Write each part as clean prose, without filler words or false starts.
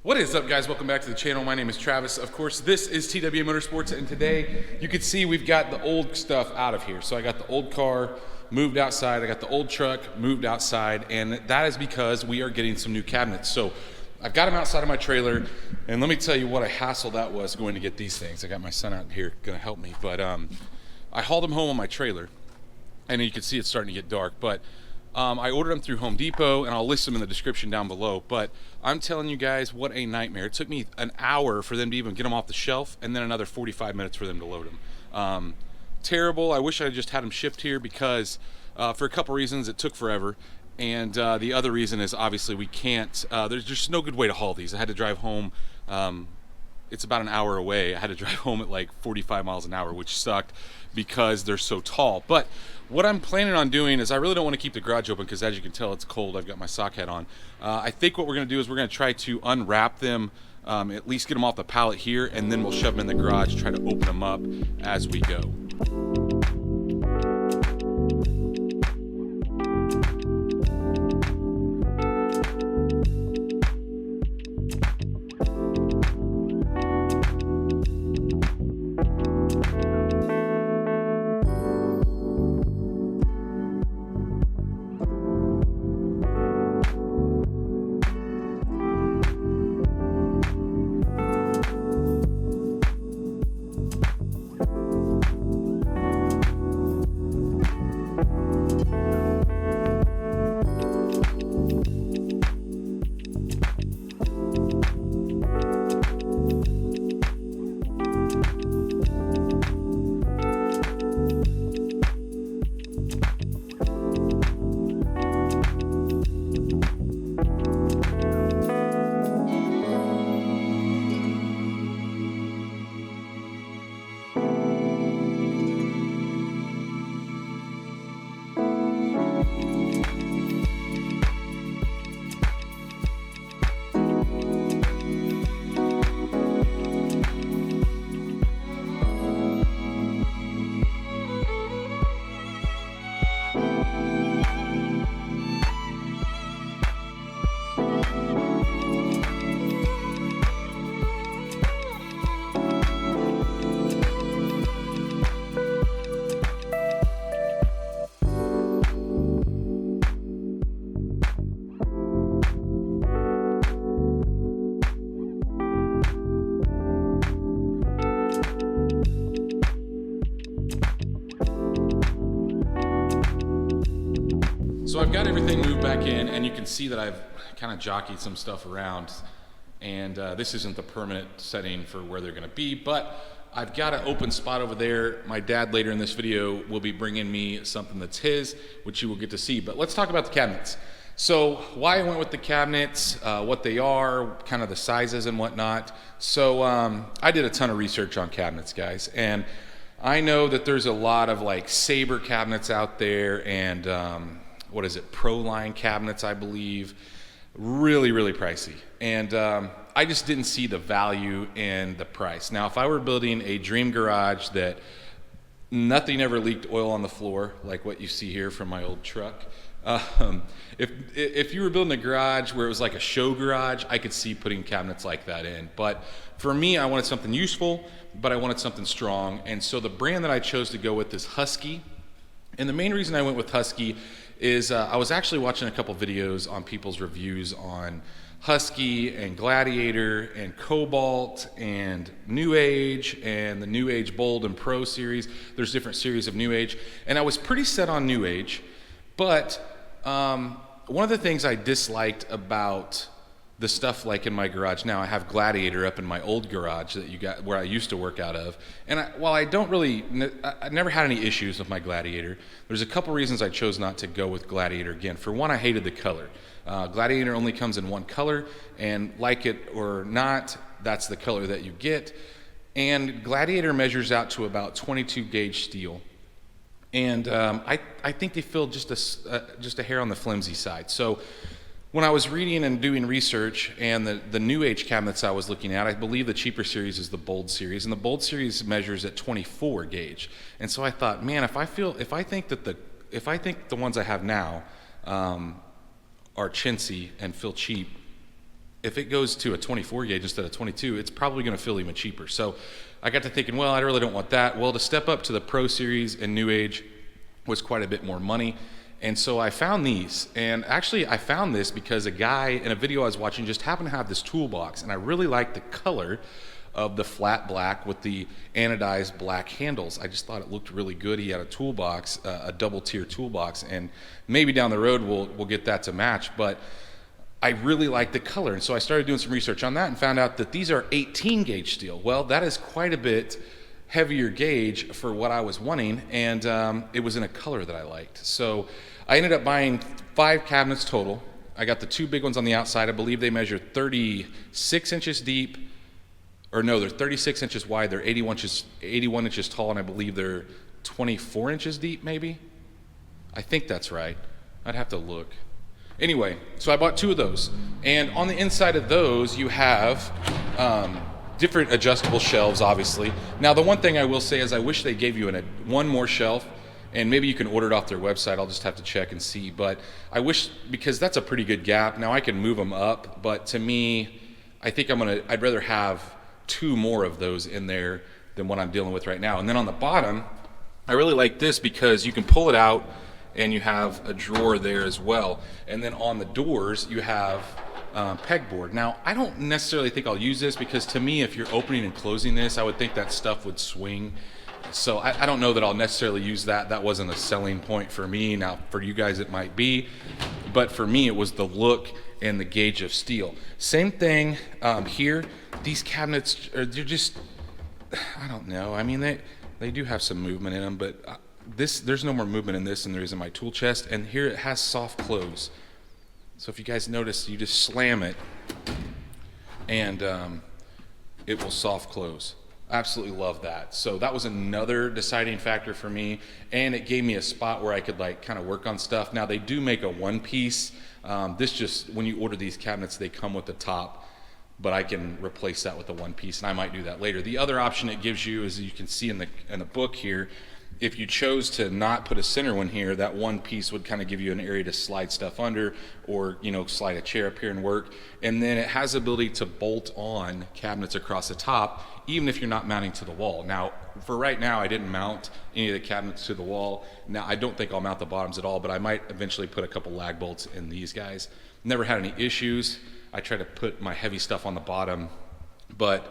What is up, guys? Welcome back to the channel. My name is Travis. Of course, this is TW Motorsports, and today you can see we've got the old stuff out of here. So I got the old car moved outside, I got the old truck moved outside, and that is because we are getting some new cabinets. So I've got them outside of my trailer, and let me tell you what a hassle that was going to get these things. I got my son out here gonna help me, but I hauled them home on my trailer, and you can see it's starting to get dark, but I ordered them through Home Depot, and I'll list them in the description down below. But I'm telling you guys, what a nightmare. It took me an hour for them to even get them off the shelf, and then another 45 minutes for them to load them. Terrible. I wish I just had them shipped here because for a couple reasons it took forever. And the other reason is obviously we can't, there's just no good way to haul these. I had to drive home. It's about an hour away. I had to drive home at like 45 miles an hour, which sucked because they're so tall. But what I'm planning on doing is I really don't want to keep the garage open because, as you can tell, it's cold. I've got my sock hat on. I think what we're going to do is we're going to try to unwrap them, at least get them off the pallet here, and then we'll shove them in the garage, try to open them up as we go. So I've got everything moved back in, and you can see that I've kind of jockeyed some stuff around, and this isn't the permanent setting for where they're going to be, but I've got an open spot over there. My dad later in this video will be bringing me something that's his, which you will get to see. But let's talk about the cabinets. So why I went with the cabinets, what they are, kind of the sizes and whatnot. So I did a ton of research on cabinets, guys, and I know that there's a lot of like Sabre cabinets out there, and what is it, Pro Line cabinets, I believe, really pricey, and I just didn't see the value in the price. Now, if I were building a dream garage that nothing ever leaked oil on the floor, like what you see here from my old truck, if you were building a garage where it was like a show garage, I could see putting cabinets like that in. But for me, I wanted something useful, but I wanted something strong, and so the brand that I chose to go with is Husky. And the main reason I went with Husky is I was actually watching a couple videos on people's reviews on Husky and Gladiator and Cobalt and New Age and the New Age Bold and Pro series. There's different series of New Age, and I was pretty set on New Age, but one of the things I disliked about the stuff like in my garage now, I have Gladiator up in my old garage that you got where I used to work out of, and while I never had any issues with my Gladiator, there's a couple reasons I chose not to go with Gladiator again. For one, I hated the color. Gladiator only comes in one color, and like it or not, that's the color that you get. And Gladiator measures out to about 22 gauge steel, and I think they feel just a hair on the flimsy side. So when I was reading and doing research, and the New Age cabinets I was looking at, I believe the cheaper series is the Bold series, and the Bold series measures at 24 gauge. And so I thought, man, if I think the ones I have now are chintzy and feel cheap, if it goes to a 24 gauge instead of 22, it's probably going to feel even cheaper. So I got to thinking, well, I really don't want that. Well, to step up to the Pro Series and New Age was quite a bit more money. And so I found these. And actually, I found this because a guy in a video I was watching just happened to have this toolbox. And I really liked the color of the flat black with the anodized black handles. I just thought it looked really good. He had a toolbox, a double tier toolbox. And maybe down the road we'll get that to match. But I really like the color, and so I started doing some research on that and found out that these are 18 gauge steel. Well, that is quite a bit heavier gauge for what I was wanting, and it was in a color that I liked. So I ended up buying 5 cabinets total. I got the 2 big ones on the outside. I believe they measure 36 inches deep, or no, they're 36 inches wide. They're 81 inches tall, and I believe they're 24 inches deep, maybe. I think that's right. I'd have to look. Anyway, so I bought 2 of those, and on the inside of those you have different adjustable shelves, obviously. Now the one thing I will say is I wish they gave you one more shelf, and maybe you can order it off their website. I'll just have to check and see, but I wish, because that's a pretty good gap. Now I can move them up, but to me, I think I'd rather have 2 more of those in there than what I'm dealing with right now. And then on the bottom, I really like this because you can pull it out and you have a drawer there as well. And then on the doors, you have pegboard. Now, I don't necessarily think I'll use this because to me, if you're opening and closing this, I would think that stuff would swing. So I don't know that I'll necessarily use that. That wasn't a selling point for me. Now, for you guys, it might be. But for me, it was the look and the gauge of steel. Same thing here. These cabinets, they're just, I don't know. I mean, they do have some movement in them, but there's no more movement in this than there is in my tool chest. And here it has soft close. So if you guys notice, you just slam it and it will soft close. Absolutely love that. So that was another deciding factor for me, and it gave me a spot where I could like kind of work on stuff. Now they do make a one piece. This just, when you order these cabinets, they come with the top, but I can replace that with a one piece, and I might do that later. The other option it gives you, as you can see in the book here, if you chose to not put a center one here, that one piece would kind of give you an area to slide stuff under, or slide a chair up here and work. And then it has the ability to bolt on cabinets across the top, even if you're not mounting to the wall. Now, for right now, I didn't mount any of the cabinets to the wall. Now, I don't think I'll mount the bottoms at all, but I might eventually put a couple lag bolts in these guys. Never had any issues. I try to put my heavy stuff on the bottom, but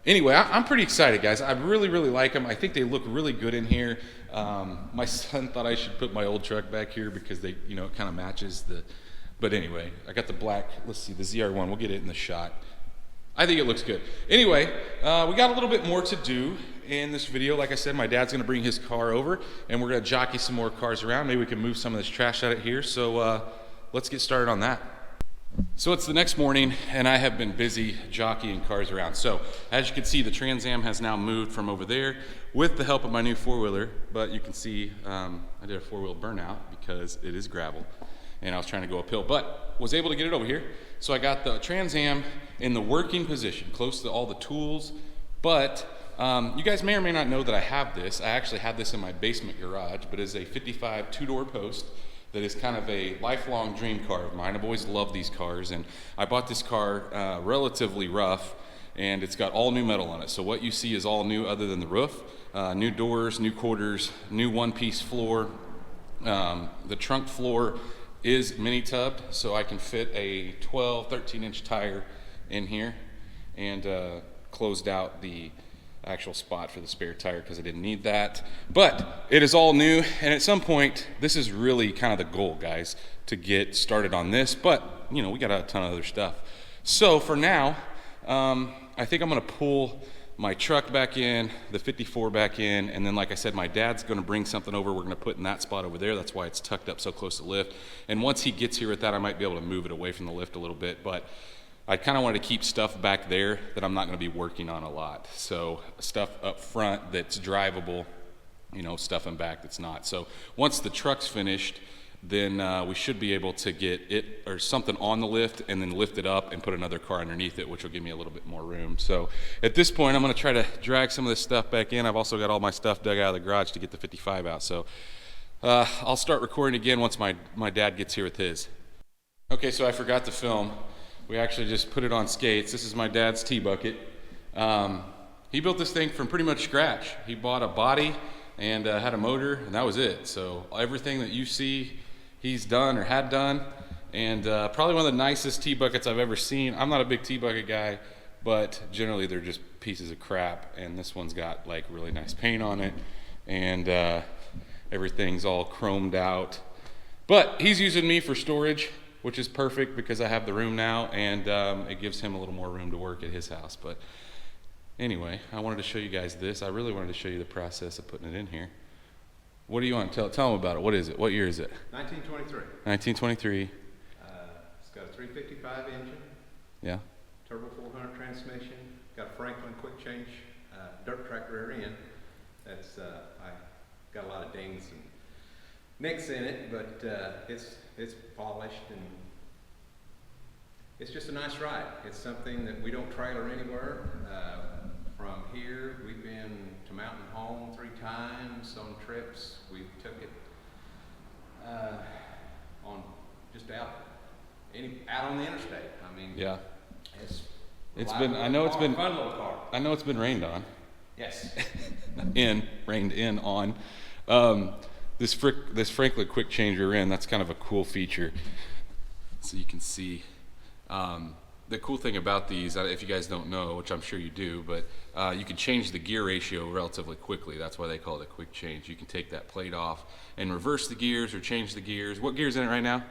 anyway, I'm pretty excited, guys. I really, really like them. I think they look really good in here. My son thought I should put my old truck back here because they, it kind of matches the, but anyway, I got the black, let's see, the ZR1, we'll get it in the shot. I think it looks good. Anyway, we got a little bit more to do in this video. Like I said, my dad's gonna bring his car over and we're gonna jockey some more cars around. Maybe we can move some of this trash out of here. So let's get started on that. So it's the next morning and I have been busy jockeying cars around. So as you can see, the Trans Am has now moved from over there with the help of my new four-wheeler, but you can see I did a four-wheel burnout because it is gravel and I was trying to go uphill, but was able to get it over here. So I got the Trans Am in the working position, close to all the tools, but you guys may or may not know that I have this. I actually had this in my basement garage, but it's a 55 two-door post that is kind of a lifelong dream car of mine. I've always loved these cars, and I bought this car relatively rough, and it's got all new metal on it. So what you see is all new other than the roof. New doors, new quarters, new one-piece floor. The trunk floor is mini tubbed, so I can fit a 12, 13-inch tire in here, and closed out the actual spot for the spare tire because I didn't need that. But it is all new, and at some point, this is really kind of the goal, guys, to get started on this. But, we got a ton of other stuff. So for now, I think I'm gonna pull my truck back in, the 54 back in, and then like I said, my dad's gonna bring something over we're gonna put in that spot over there. That's why it's tucked up so close to the lift. And once he gets here with that, I might be able to move it away from the lift a little bit, but I kind of wanted to keep stuff back there that I'm not going to be working on a lot. So stuff up front that's drivable, stuff in back that's not. So once the truck's finished, then we should be able to get it or something on the lift and then lift it up and put another car underneath it, which will give me a little bit more room. So at this point, I'm going to try to drag some of this stuff back in. I've also got all my stuff dug out of the garage to get the 55 out. So I'll start recording again once my dad gets here with his. Okay, so I forgot to film We actually just put it on skates. This is my dad's T-bucket. He built this thing from pretty much scratch. He bought a body and had a motor, and that was it. So everything that you see he's done or had done, and probably one of the nicest T-buckets I've ever seen. I'm not a big T-bucket guy, but generally they're just pieces of crap, and this one's got like really nice paint on it, and everything's all chromed out. But he's using me for storage, which is perfect because I have the room now, and it gives him a little more room to work at his house. But anyway, I wanted to show you guys this. I really wanted to show you the process of putting it in here. What do you want? Tell them about it. What is it? What year is it? 1923. 1923. It's got a 355 engine. Yeah. Turbo 400 transmission. Got a Franklin quick change dirt track rear end. That's I got a lot of dings and nicks in it, but it's polished and it's just a nice ride. It's something that we don't trailer anywhere. From here, we've been to Mountain Home 3 times on trips. We took it on just out on the interstate. I mean, yeah. It's been. I know it's been. Fun little car. I know it's been rained on. Yes. rained in on. This Franklin quick change rear end. That's kind of a cool feature. So you can see. The cool thing about these, if you guys don't know, which I'm sure you do, but you can change the gear ratio relatively quickly. That's why they call it a quick change. You can take that plate off and reverse the gears or change the gears. What gear's in it right now?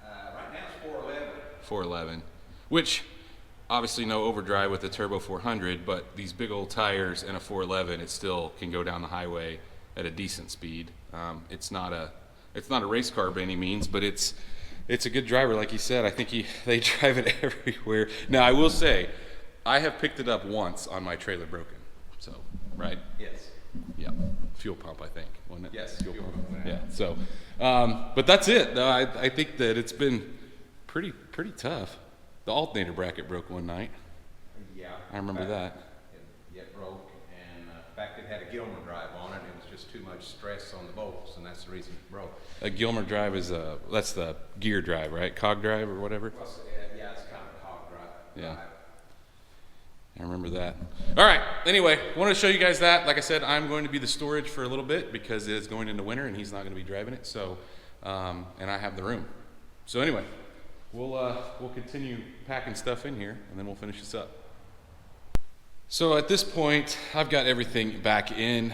Right now it's 411. 411, which obviously no overdrive with the Turbo 400, but these big old tires and a 411, it still can go down the highway at a decent speed. It's not a race car by any means, but it's a good driver, like he said. I think they drive it everywhere. Now, I will say, I have picked it up once on my trailer broken. So, right? Yes. Yeah. Fuel pump, I think, wasn't it? Yes. Fuel pump. Yeah. So, but that's it. No, I think that it's been pretty tough. The alternator bracket broke one night. Yeah. I remember that. It broke, and in fact, it had a Gilmer drive on it. It was just too much stress on the bolts, and that's the reason it broke. A Gilmer drive is that's the gear drive, right? Cog drive or whatever? Well, yeah, it's kind of a cog drive. Yeah. I remember that. All right. Anyway, wanted to show you guys that. Like I said, I'm going to be the storage for a little bit because it's going into winter and he's not going to be driving it. So, and I have the room. So anyway, we'll continue packing stuff in here and then we'll finish this up. So at this point, I've got everything back in.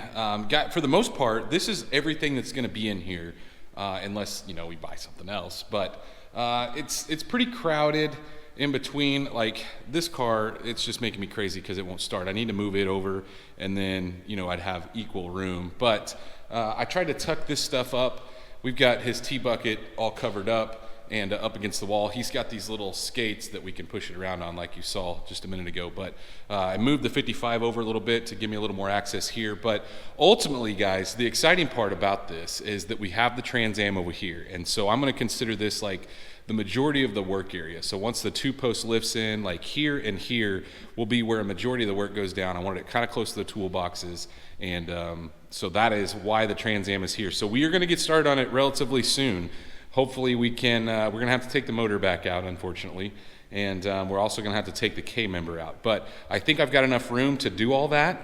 For the most part, this is everything that's going to be in here, unless we buy something else. But it's pretty crowded in between. Like this car, it's just making me crazy because it won't start. I need to move it over, and then I'd have equal room. But I tried to tuck this stuff up. We've got his T-bucket all covered up and up against the wall. He's got these little skates that we can push it around on, like you saw just a minute ago. But I moved the 55 over a little bit to give me a little more access here. But ultimately, guys, the exciting part about this is that we have the Trans Am over here. And so I'm going to consider this like the majority of the work area. So once the 2-post lifts in, like here and here will be where a majority of the work goes down. I wanted it kind of close to the toolboxes. And so that is why the Trans Am is here. So we are going to get started on it relatively soon. Hopefully we can, we're going to have to take the motor back out, unfortunately, and we're also going to have to take the K-member out. But I think I've got enough room to do all that,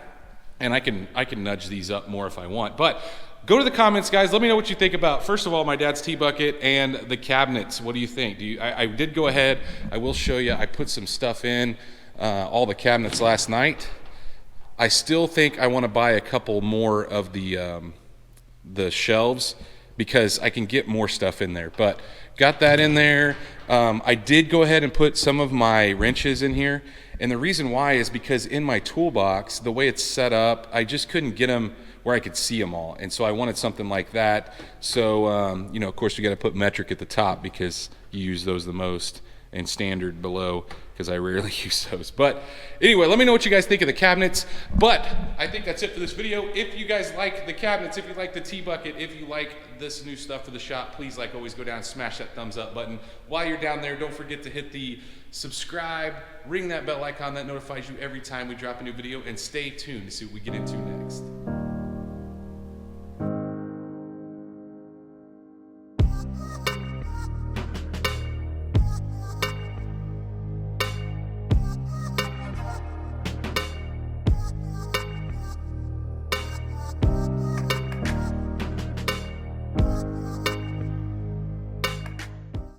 and I can nudge these up more if I want. But go to the comments, guys. Let me know what you think about, first of all, my dad's T-bucket and the cabinets. What do you think? I did go ahead. I will show you. I put some stuff in all the cabinets last night. I still think I want to buy a couple more of the shelves, because I can get more stuff in there. But got that in there. I did go ahead and put some of my wrenches in here. And the reason why is because in my toolbox, the way it's set up, I just couldn't get them where I could see them all. And so I wanted something like that. So, of course, you got to put metric at the top because you use those the most, and standard below because I rarely use those. But anyway, let me know what you guys think of the cabinets. But I think that's it for this video. If you guys like the cabinets, if you like the T-bucket, if you like this new stuff for the shop, please, like always, go down and smash that thumbs up button. While you're down there, don't forget to hit the subscribe, ring that bell icon that notifies you every time we drop a new video, and stay tuned to see what we get into next.